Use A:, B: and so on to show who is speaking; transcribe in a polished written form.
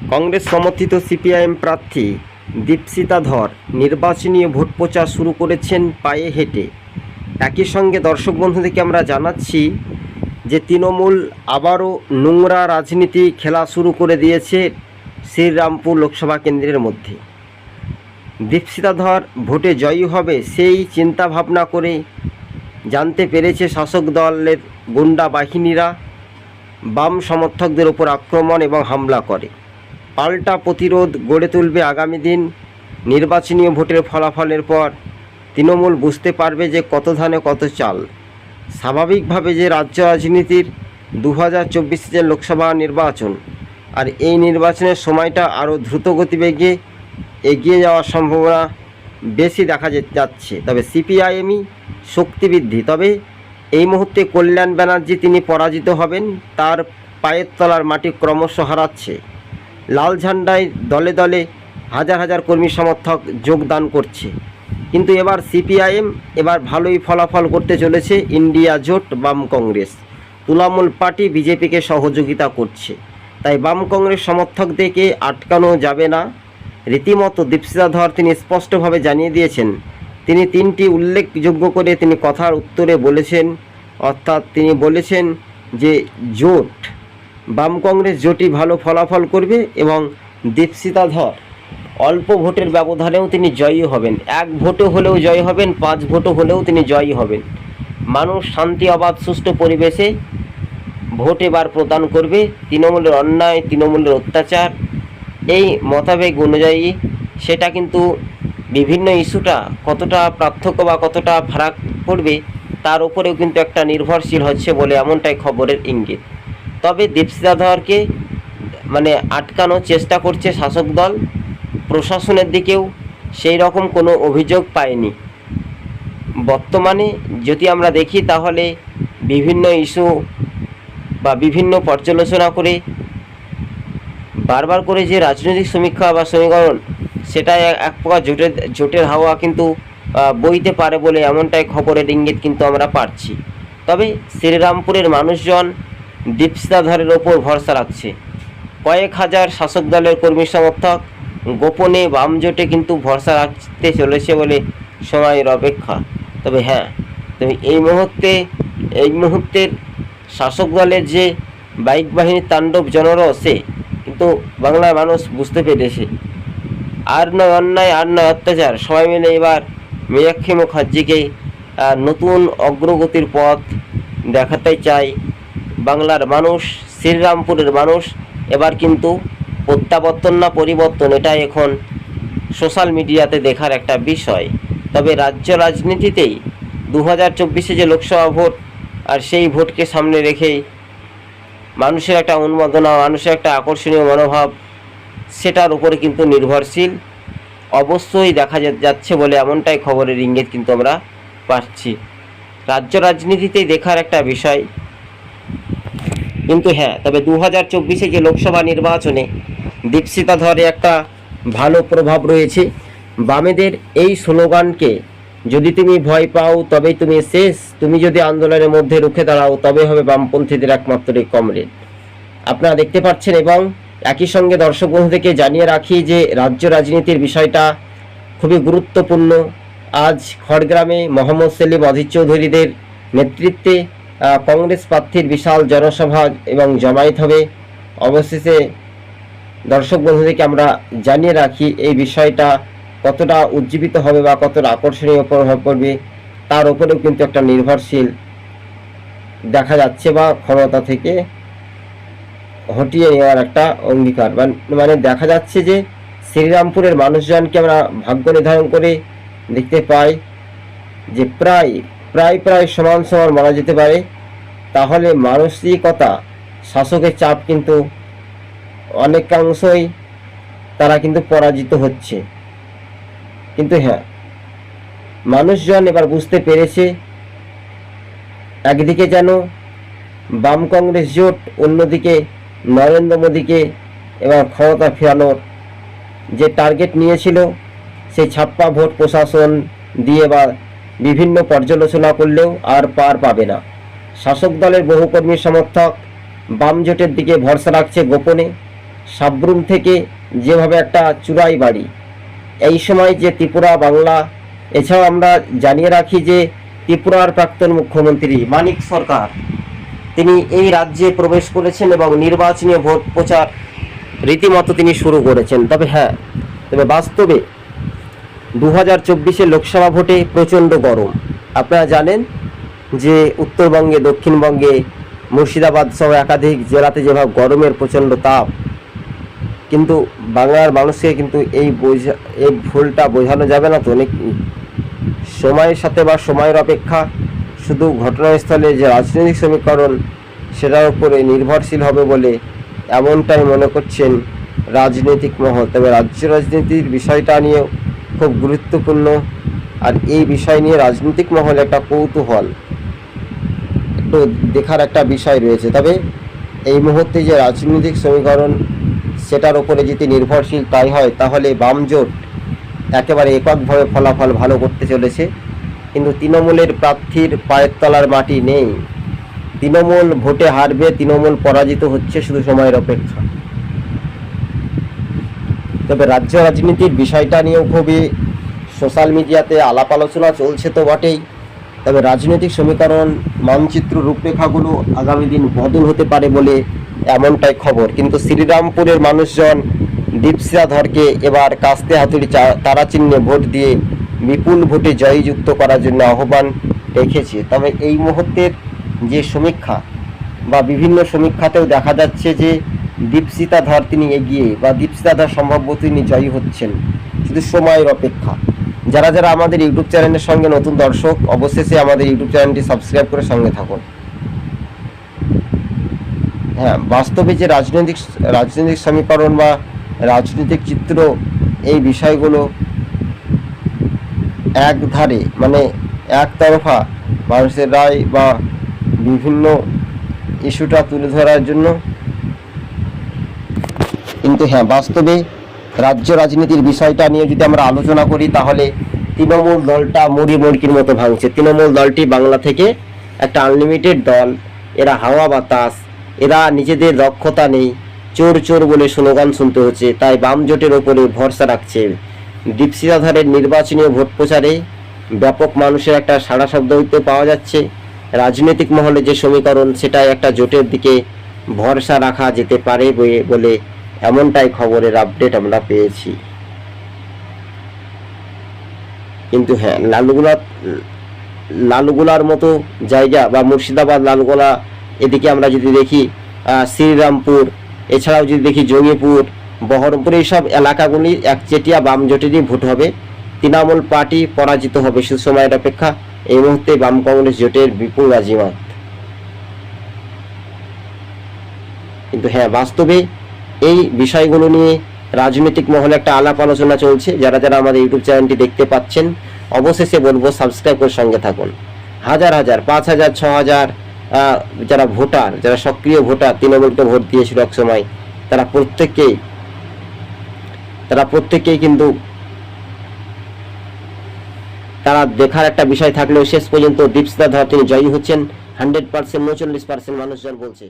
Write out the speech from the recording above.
A: কংগ্রেস সমর্থিত সিপিআইএম প্রার্থী দীপশিতা ধর নির্বাচনী ভোট প্রচার শুরু করেছেন পায়ে হেঁটে। একই সঙ্গে দর্শক বন্ধুদেরকে আমরা জানাচ্ছি যে তৃণমূল আবারও নোংরা রাজনীতি খেলা শুরু করে দিয়েছে শ্রীরামপুর লোকসভা কেন্দ্রের মধ্যে। দীপশিতা ধর ভোটে জয়ী হবে সেই চিন্তা ভাবনা করে জানতে পেরেছে শাসক দলের গুন্ডা বাহিনীরা বাম সমর্থকদের ওপর আক্রমণ এবং হামলা করে। পাল্টা প্রতিরোধ গড়ে তুলবে আগামী দিন। নির্বাচনী ভোটের ফলাফলের পর তৃণমূল বুঝতে পারবে যে কত ধানে কত চাল। স্বাভাবিকভাবে যে রাজ্য রাজনীতির 2024 যে লোকসভা নির্বাচন, আর এই নির্বাচনের সময়টা আরও দ্রুত গতিবেগে এগিয়ে যাওয়ার সম্ভাবনা বেশি দেখা যাচ্ছে। তবে সিপিআইএমই শক্তি বৃদ্ধি। তবে এই মুহূর্তে কল্যাণ ব্যানার্জি তিনি পরাজিত হবেন, তার পায়ের তলার মাটি ক্রমশ হারাচ্ছে। লাল ঝান্ডায় দলে দলে হাজার হাজার কর্মী সমর্থক যোগদান করছে। কিন্তু এবার সিপিআইএম এবার ভালোই ফলাফল করতে চলেছে। ইন্ডিয়া জোট বাম কংগ্রেস তৃণমূল পার্টি বিজেপিকে সহযোগিতা করছে, তাই বাম কংগ্রেস সমর্থকদেরকে আটকানো যাবে না। রীতিমতো দীপশিতা ধর তিনি স্পষ্টভাবে জানিয়ে দিয়েছেন, তিনি তিনটি উল্লেখযোগ্য করে তিনি কথার উত্তরে বলেছেন, অর্থাৎ তিনি বলেছেন যে জোট বাম কংগ্রেস জোটই ভালো ফলাফল করবে এবং দীপশিতা ধর অল্প ভোটের ব্যবধানেও তিনি জয়ী হবেন। 1 ভোটও হলেও জয়ী হবেন, 5 ভোটও হলেও তিনি জয়ী হবেন। মানুষ শান্তি অবাধ সুষ্ঠু পরিবেশে ভোট এবার প্রদান করবে। তৃণমূলের অন্যায়, তৃণমূলের অত্যাচার, এই মতাবেগ অনুযায়ী সেটা কিন্তু বিভিন্ন ইস্যুটা কতটা পার্থক্য বা কতটা ফারাক পড়বে তার উপরেও কিন্তু একটা নির্ভরশীল হচ্ছে বলে এমনটাই খবরের ইঙ্গিত। তবে দীপশিতা ধরকে আটকানোর চেষ্টা করছে শাসক দল। প্রশাসনের দিকেও সেই রকম কোনো অভিযোগ পায়নি। বর্তমানে যদি আমরা দেখি তাহলে বিভিন্ন ইস্যু বা বিভিন্ন পর্যালোচনা করে বারবার করে যে রাজনৈতিক সমীক্ষা বা সমীকরণ, সেটা এক প্রকার জোটের হাওয়া কিন্তু বইতে পারে বলে এমনটাই খবরের ইঙ্গিত কিন্তু আমরা পাচ্ছি। তবে শ্রীরামপুরের মানুষজন দীপশিতা ধরের ওপর ভরসা রাখছে। কয়েক হাজার শাসক দলের কর্মী সমর্থক গোপনে বাম জোটে কিন্তু ভরসা রাখতে চলেছে বলে সময়ের অপেক্ষা। তবে এই মুহূর্তের শাসক দলের যে বাইক বাহিনীর তাণ্ডব জনরসে কিন্তু বাংলার মানুষ বুঝতে পেরেছে। আর নয় অন্যায়, আর নয় অত্যাচার, সবাই মিলে এবার মীনাক্ষী মুখার্জিকে নতুন অগ্রগতির পথ দেখাতে চায় বাংলার মানুষ। শ্রীরামপুরের মানুষ এবার কিন্তু প্রত্যাবর্তন না পরিবর্তন, এটা এখন সোশ্যাল মিডিয়াতে দেখার একটা বিষয়। তবে রাজ্য রাজনীতিতেই 2024 যে লোকসভা ভোট, আর সেই ভোটকে সামনে রেখেই মানুষের একটা উন্মাদনা, মানুষের একটা আকর্ষণীয় মনোভাব, সেটার উপরে কিন্তু নির্ভরশীল অবশ্যই দেখা যাচ্ছে বলে এমনটাই খবরের ইঙ্গিত কিন্তু আমরা পাচ্ছি। রাজ্য রাজনীতিতেই দেখার একটা বিষয়। কিন্তু তবে 2024 যে লোকসভা নির্বাচনে দীপশিতা ধরে একটা ভালো প্রভাব রয়েছে। বামেদের এই স্লোগানকে, যদি তুমি ভয় পাও তবেই তুমি শেষ, তুমি যদি আন্দোলনের মধ্যে রুখে দাঁড়াও তবে হবে বামপন্থীদের একমাত্র কমরেড, আপনারা দেখতে পাচ্ছেন। এবং একই সঙ্গে দর্শক বন্ধুদেরকে জানিয়ে রাখি যে রাজ্য রাজনীতির বিষয়টা খুবই গুরুত্বপূর্ণ। আজ খড়গ্রামে মোহাম্মদ সেলিম, অধীর চৌধুরীদের নেতৃত্বে কংগ্রেস প্রার্থীর বিশাল জনসভা এবং জমায়েত হবে। অবশেষে দর্শক বন্ধুদেরকে আমরা জানিয়ে রাখি এই বিষয়টা কতটা উজ্জীবিত হবে বা কতটা আকর্ষণীয় প্রভাব পড়বে তার উপরেও কিন্তু একটা নির্ভরশীল দেখা যাচ্ছে, বা ক্ষমতা থেকে হটিয়ে নেওয়ার একটা অঙ্গীকার। দেখা যাচ্ছে যে শ্রীরামপুরের মানুষজনকে আমরা ভাগ্য নির্ধারণ করে দেখতে পাই যে প্রায় সমান সমান মানা যেতে পারে। তাহলে মানসিকতা, শাসকের চাপ কিন্তু অনেকাংশই তারা কিন্তু পরাজিত হচ্ছে। কিন্তু মানুষজন এবার বুঝতে পেরেছে, একদিকে যেন বাম কংগ্রেস জোট, অন্যদিকে নরেন্দ্র মোদীকে এবার ক্ষমতা ফেরানোর যে টার্গেট নিয়েছিল, সেই ছাপ্পা ভোট প্রশাসন দিয়ে বা বিভিন্ন পর্যালোচনা করলেও আর পার পাবে না। শাসক দলের বহু কর্মী সমর্থক বাম জোটের দিকে ভরসা রাখছে গোপনে। সাবরুম থেকে যেভাবে একটা চূড়াই বাড়ি, এই সময় যে ত্রিপুরা বাংলা, এছাড়াও আমরা জানিয়ে রাখি যে ত্রিপুরার প্রাক্তন মুখ্যমন্ত্রী মানিক সরকার তিনি এই রাজ্যে প্রবেশ করেছেন এবং নির্বাচনী ভোট প্রচার রীতিমতো তিনি শুরু করেছেন। তবে বাস্তবে 2024 লোকসভা ভোটে প্রচণ্ড গরম। আপনারা জানেন যে উত্তরবঙ্গে, দক্ষিণবঙ্গে, মুর্শিদাবাদ সহ একাধিক জেলাতে যেভাবে গরমের প্রচণ্ড তাপ, কিন্তু বাংলার মানুষকে কিন্তু এই ভুলটা বোঝানো যাবে না। তো অনেক সময়ের সাথে বা সময়ের অপেক্ষা শুধু ঘটনাস্থলে যে রাজনৈতিক সমীকরণ সেটার উপরে নির্ভরশীল হবে বলে এমনটাই মনে করছেন রাজনৈতিক মহল। তবে রাজ্য রাজনীতির বিষয়টা নিয়েও খুব গুরুত্বপূর্ণ, আর এই বিষয় নিয়ে রাজনৈতিক মহল একটা কৌতূহল, একটু দেখার একটা বিষয় রয়েছে। তবে এই মুহূর্তে যে রাজনৈতিক সমীকরণ সেটার উপরে যদি নির্ভরশীল তাই হয়, তাহলে বাম জোট একেবারে এককভাবে ফলাফল ভালো করতে চলেছে। কিন্তু তৃণমূলের প্রার্থীর পায়ের তলার মাটি নেই। তৃণমূল ভোটে হারবে, তৃণমূল পরাজিত হচ্ছে, শুধু সময়ের অপেক্ষা। তবে রাজ্য রাজনীতির বিষয়টা নিয়েও খুবই সোশ্যাল মিডিয়াতে আলাপ আলোচনা চলছে তো বটেই। তবে রাজনৈতিক সমীকরণ, মানচিত্র, রূপরেখাগুলো আগামী দিন বদল হতে পারে বলে এমনটাই খবর। কিন্তু শ্রীরামপুরের মানুষজন দীপশিতা ধরকে এবার কাস্তে হাতুড়ি তারা চিহ্নে ভোট দিয়ে বিপুল ভোটে জয়যুক্ত করার জন্য আহ্বান রেখেছে। তবে এই মুহূর্তের যে সমীক্ষা বা বিভিন্ন সমীক্ষাতেও দেখা যাচ্ছে যে দীপশিতা ধর তিনি এগিয়ে, বা দীপশিতা ধর সম্ভাব্য তিনি জয়ী হচ্ছেন, শুধু সময়ের অপেক্ষা। যারা যারা আমাদের ইউটিউব চ্যানেলের সঙ্গে নতুন দর্শক, অবশেষে আমাদের ইউটিউব চ্যানেলটি সাবস্ক্রাইব করে সঙ্গে থাকুন। বাস্তবে যে রাজনৈতিক সমীকরণ বা রাজনৈতিক চিত্র, এই বিষয়গুলো একধারে মানে একতরফা মানুষের রায় বা বিভিন্ন ইস্যুটা তুলে ধরার জন্য, কিন্তু বাস্তবে রাজ্য রাজনীতির বিষয়টা নিয়ে যদি আমরা আলোচনা করি, তাহলে তৃণমূল দলটা মুড়ি মুড়কির মতো ভাঙছে। তৃণমূল দলটি বাংলা থেকে একটা আনলিমিটেড দল, এরা হাওয়া বাতাস, এরা নিজেদের দক্ষতা নেই, চোর চোর বলে স্লোগান শুনতে হচ্ছে। তাই বাম জোটের ওপরে ভরসা রাখছে। দীপশিতা ধরের নির্বাচনী ভোট প্রচারে ব্যাপক মানুষের একটা সাড়া শব্দ হইতে পাওয়া যাচ্ছে। রাজনৈতিক মহলে যে সমীকরণ, সেটাই একটা জোটের দিকে ভরসা রাখা যেতে পারে বলে এমনটাই খবরের আপডেট আমরা পেয়েছি। কিন্তু লালগোলার মতো জায়গা বা মুর্শিদাবাদ, লালগোলা, এদিকে আমরা যদি দেখি শ্রীরামপুর, এছাড়াও যদি দেখি জঙ্গিপুর, বহরমপুর, এইসব এলাকাগুলি একচেটিয়া বাম জোটেরই ভোট হবে। তৃণমূল পার্টি পরাজিত হবে, শুধু সময়ের অপেক্ষা। এই মুহূর্তে বাম কংগ্রেস জোটের বিপুল বাজিমাত। কিন্তু বাস্তবে এই বিষয়গুলো নিয়ে রাজনৈতিক মহলে একটা আলাপ আলোচনা চলছে। যারা যারা আমাদের ইউটিউব চ্যানেলটি দেখতে পাচ্ছেন, অবশেষে বলবো সাবস্ক্রাইব করে সঙ্গে থাকুন। হাজার হাজার, 5,000, 6,000 যারা ভোটার, যারা সক্রিয় ভোটার, তৃণমূলকে ভোট দিয়েছিল এক সময়, তারা প্রত্যেকেই কিন্তু তারা দেখার একটা বিষয় থাকলেও শেষ পর্যন্ত দীপশিতা ধর তিনি জয়ী হচ্ছেন 100%, 39% মানুষজন বলছে।